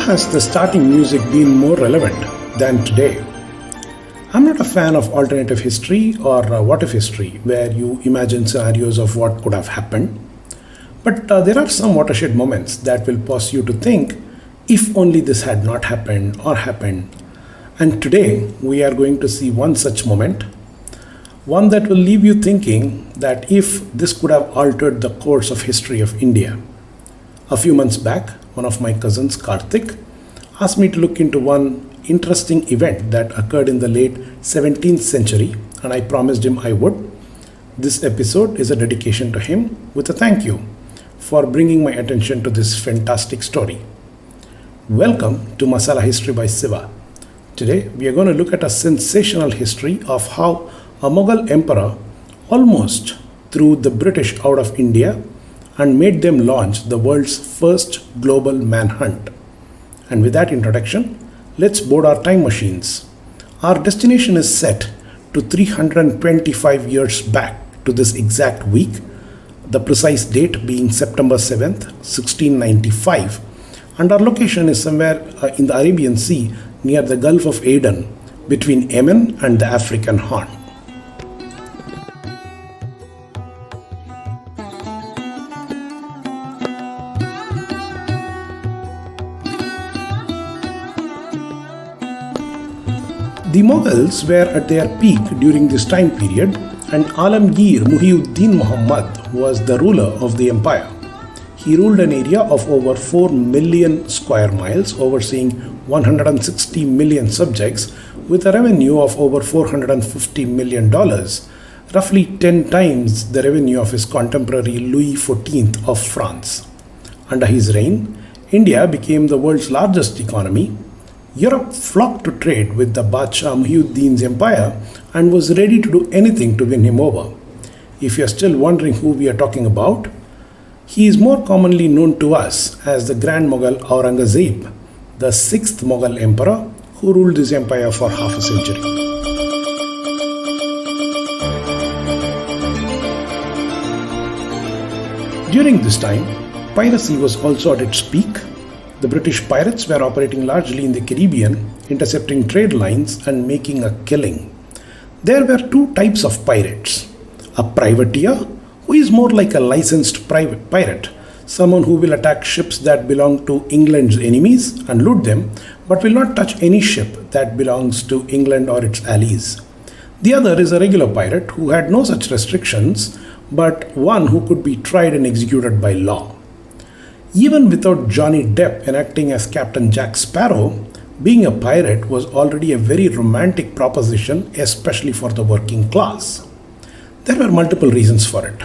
has the starting music been more relevant than today? I'm not a fan of alternative history or what if history, where you imagine scenarios of what could have happened. But there are some watershed moments that will cause you to think, if only this had not happened or happened. And today we are going to see one such moment, one that will leave you thinking that if this could have altered the course of history of India. A few months back, one of my cousins, Karthik, asked me to look into one interesting event that occurred in the late 17th century, and I promised him I would. This episode is a dedication to him with a thank you for bringing my attention to this fantastic story. Welcome to Masala History by Siva. Today we are going to look at a sensational history of how a Mughal emperor almost threw the British out of India and made them launch the world's first global manhunt. And with that introduction, let's board our time machines. Our destination is set to 325 years back to this exact week, the precise date being September 7th, 1695, and our location is somewhere in the Arabian Sea near the Gulf of Aden between Yemen and the African Horn. The Mughals were at their peak during this time period, and Alamgir Muhyiddin Muhammad was the ruler of the empire. He ruled an area of over 4 million square miles, overseeing 160 million subjects with a revenue of over $450 million, roughly 10 times the revenue of his contemporary Louis XIV of France. Under his reign, India became the world's largest economy. Europe flocked to trade with the Badshah Muhyiddin's empire and was ready to do anything to win him over. If you are still wondering who we are talking about, he is more commonly known to us as the Grand Mughal Aurangazeb, the 6th Mughal emperor who ruled this empire for half a century. During this time, piracy was also at its peak. The British pirates were operating largely in the Caribbean, intercepting trade lines and making a killing. There were two types of pirates: a privateer, who is more like a licensed private pirate, someone who will attack ships that belong to England's enemies and loot them, but will not touch any ship that belongs to England or its allies. The other is a regular pirate who had no such restrictions, but one who could be tried and executed by law. Even without Johnny Depp enacting as Captain Jack Sparrow, being a pirate was already a very romantic proposition, especially for the working class. There were multiple reasons for it.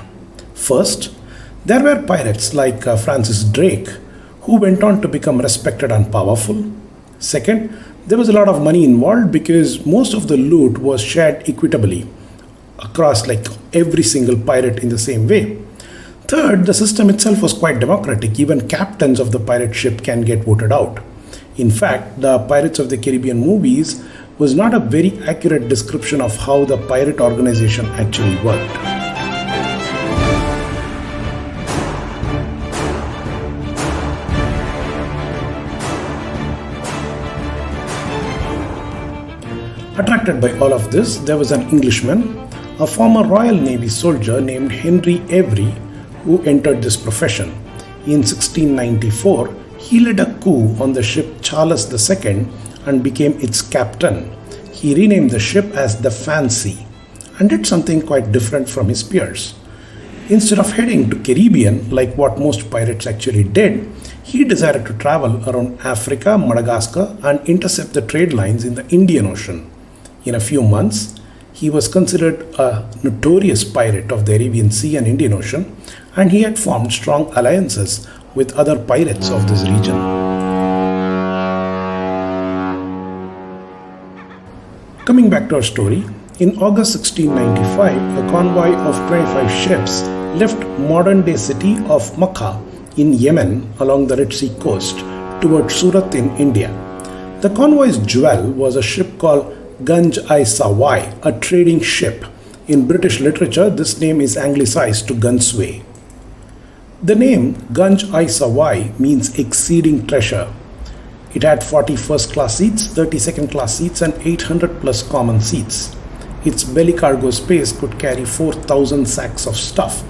First, there were pirates like Francis Drake, who went on to become respected and powerful. Second, there was a lot of money involved because most of the loot was shared equitably across every single pirate in the same way. Third, the system itself was quite democratic. Even captains of the pirate ship can get voted out. In fact, the Pirates of the Caribbean movies was not a very accurate description of how the pirate organization actually worked. Attracted by all of this, there was an Englishman, a former Royal Navy soldier named Henry Avery, who entered this profession. In 1694, he led a coup on the ship Charles II and became its captain. He renamed the ship as the Fancy and did something quite different from his peers. Instead of heading to Caribbean like what most pirates actually did, he decided to travel around Africa, Madagascar and intercept the trade lines in the Indian Ocean. In a few months, he was considered a notorious pirate of the Arabian Sea and Indian Ocean, and he had formed strong alliances with other pirates of this region. Coming back to our story, in August 1695, a convoy of 25 ships left modern-day city of Mocha in Yemen along the Red Sea coast towards Surat in India. The convoy's jewel was a ship called Ganj-i-Sawai, a trading ship. In British literature, this name is anglicised to Gunsway. The name Ganj-i-Sawai means exceeding treasure. It had 40 first class seats, 30 second class seats, and 800 plus common seats. Its belly cargo space could carry 4,000 sacks of stuff.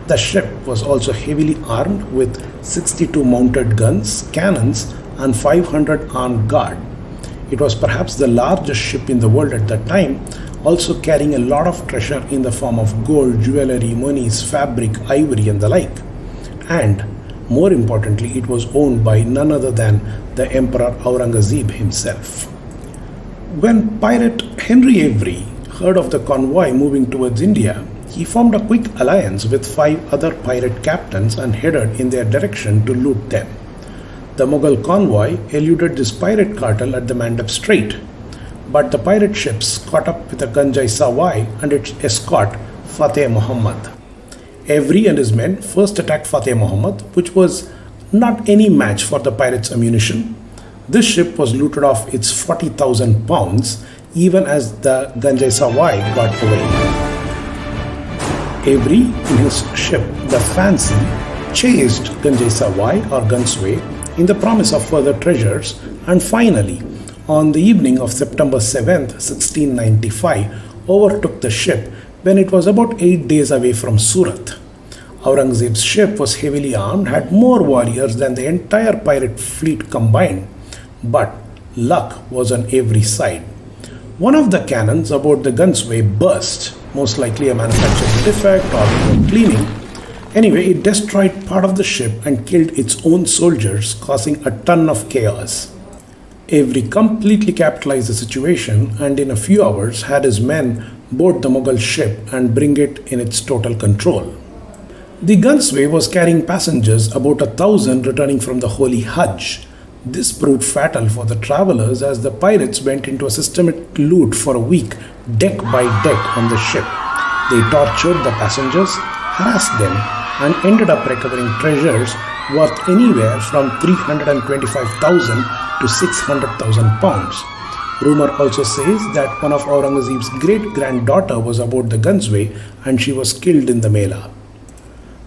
The ship was also heavily armed with 62 mounted guns, cannons, and 500 armed guard. It was perhaps the largest ship in the world at that time, also carrying a lot of treasure in the form of gold, jewellery, monies, fabric, ivory, and the like. And more importantly, it was owned by none other than the Emperor Aurangazeb himself. When pirate Henry Avery heard of the convoy moving towards India, he formed a quick alliance with 5 other pirate captains and headed in their direction to loot them. The Mughal convoy eluded this pirate cartel at the Mandab Strait, but the pirate ships caught up with the Ganj-i-Sawai and its escort Fateh Muhammad. Avery and his men first attacked Fateh Muhammad, which was not any match for the pirates' ammunition. This ship was looted off its 40,000 pounds even as the Ganj-i-Sawai got away. Avery, in his ship, the Fancy, chased Ganj-i-Sawai or Gunsway in the promise of further treasures, and finally, on the evening of September 7th, 1695, overtook the ship when it was about 8 days away from Surat. Aurangzeb's ship was heavily armed, had more warriors than the entire pirate fleet combined, but luck was on Avery's side. One of the cannons aboard the Gunsway burst, most likely a manufacturing defect or poor cleaning. Anyway, it destroyed part of the ship and killed its own soldiers, causing a ton of chaos. Avery completely capitalized the situation and in a few hours had his men board the Mughal ship and bring it in its total control. The Gunsway was carrying passengers, about 1,000 returning from the Holy Hajj. This proved fatal for the travelers as the pirates went into a systematic loot for a week, deck by deck on the ship. They tortured the passengers, harassed them, and ended up recovering treasures worth anywhere from 325,000 to 600,000 pounds. Rumor also says that one of Aurangzeb's great-granddaughter was aboard the Gunsway and she was killed in the Mela.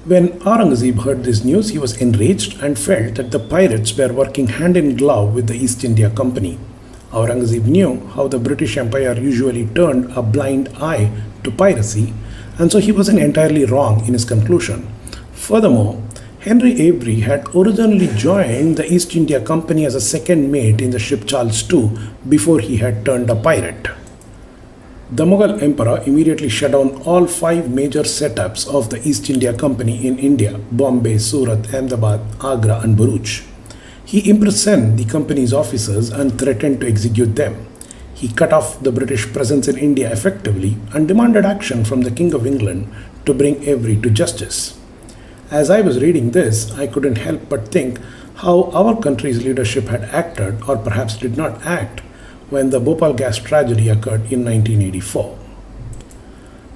When Aurangzeb heard this news, he was enraged and felt that the pirates were working hand in glove with the East India Company. Aurangzeb knew how the British Empire usually turned a blind eye to piracy, and so he wasn't entirely wrong in his conclusion. Furthermore, Henry Avery had originally joined the East India Company as a second mate in the ship Charles II before he had turned a pirate. The Mughal Emperor immediately shut down all 5 major setups of the East India Company in India: Bombay, Surat, Ahmedabad, Agra, and Bharuch. He imprisoned the company's officers and threatened to execute them. He cut off the British presence in India effectively and demanded action from the King of England to bring Avery to justice. As I was reading this, I couldn't help but think how our country's leadership had acted, or perhaps did not act, when the Bhopal gas tragedy occurred in 1984.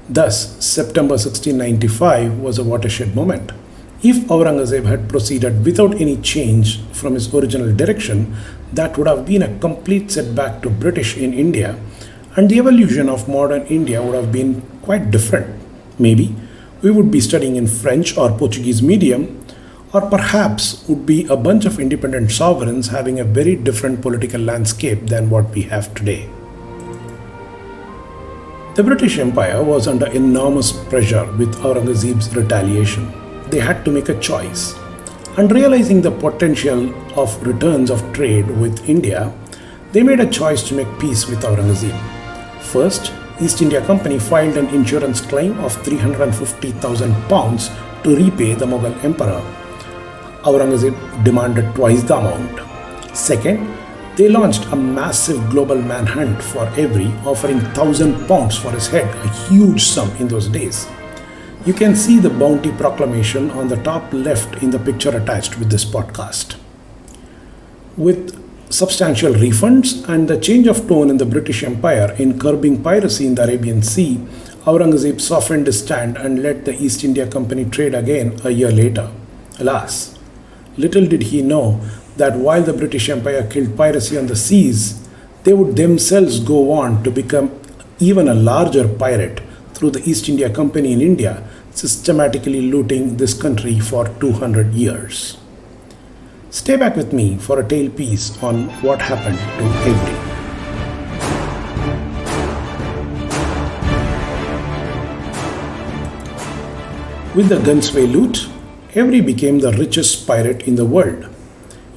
Thus, September 1695 was a watershed moment. If Aurangazeb had proceeded without any change from his original direction, that would have been a complete setback to British in India, and the evolution of modern India would have been quite different. Maybe we would be studying in French or Portuguese medium, or perhaps would be a bunch of independent sovereigns having a very different political landscape than what we have today. The British Empire was under enormous pressure with Aurangzeb's retaliation. They had to make a choice. And realizing the potential of returns of trade with India, they made a choice to make peace with Aurangzeb. First, East India Company filed an insurance claim of 350,000 pounds to repay the Mughal Emperor. Aurangzeb demanded twice the amount. Second, they launched a massive global manhunt for Avery, offering 1,000 pounds for his head, a huge sum in those days. You can see the bounty proclamation on the top left in the picture attached with this podcast. With substantial refunds and the change of tone in the British Empire in curbing piracy in the Arabian Sea, Aurangzeb softened his stand and let the East India Company trade again a year later. Alas, little did he know that while the British Empire killed piracy on the seas, they would themselves go on to become even a larger pirate through the East India Company in India, systematically looting this country for 200 years. Stay back with me for a tale piece on what happened to Avery. With the Gunsway loot, Avery became the richest pirate in the world.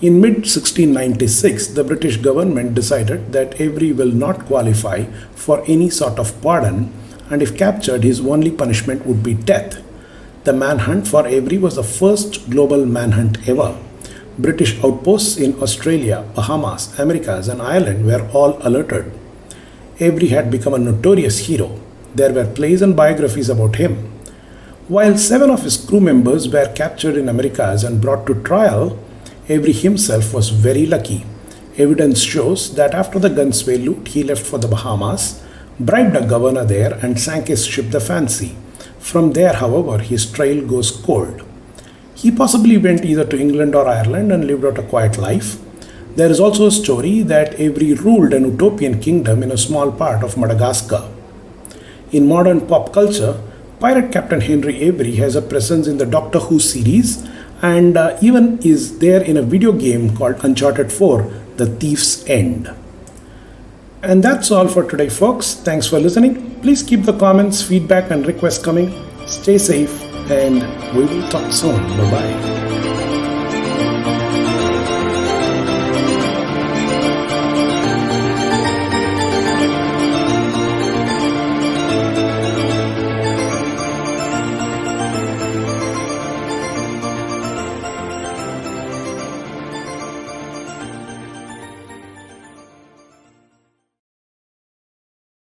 In mid-1696, the British government decided that Avery will not qualify for any sort of pardon, and if captured, his only punishment would be death. The manhunt for Avery was the first global manhunt ever. British outposts in Australia, Bahamas, Americas, and Ireland were all alerted. Avery had become a notorious hero. There were plays and biographies about him. While 7 of his crew members were captured in Americas and brought to trial, Avery himself was very lucky. Evidence shows that after the Gunsway loot, he left for the Bahamas, bribed a governor there, and sank his ship the Fancy. From there, however, his trail goes cold. He possibly went either to England or Ireland and lived out a quiet life. There is also a story that Avery ruled an utopian kingdom in a small part of Madagascar. In modern pop culture, pirate Captain Henry Avery has a presence in the Doctor Who series and even is there in a video game called Uncharted 4, The Thief's End. And that's all for today, folks. Thanks for listening. Please keep the comments, feedback, and requests coming. Stay safe, and we will talk soon. Bye-bye.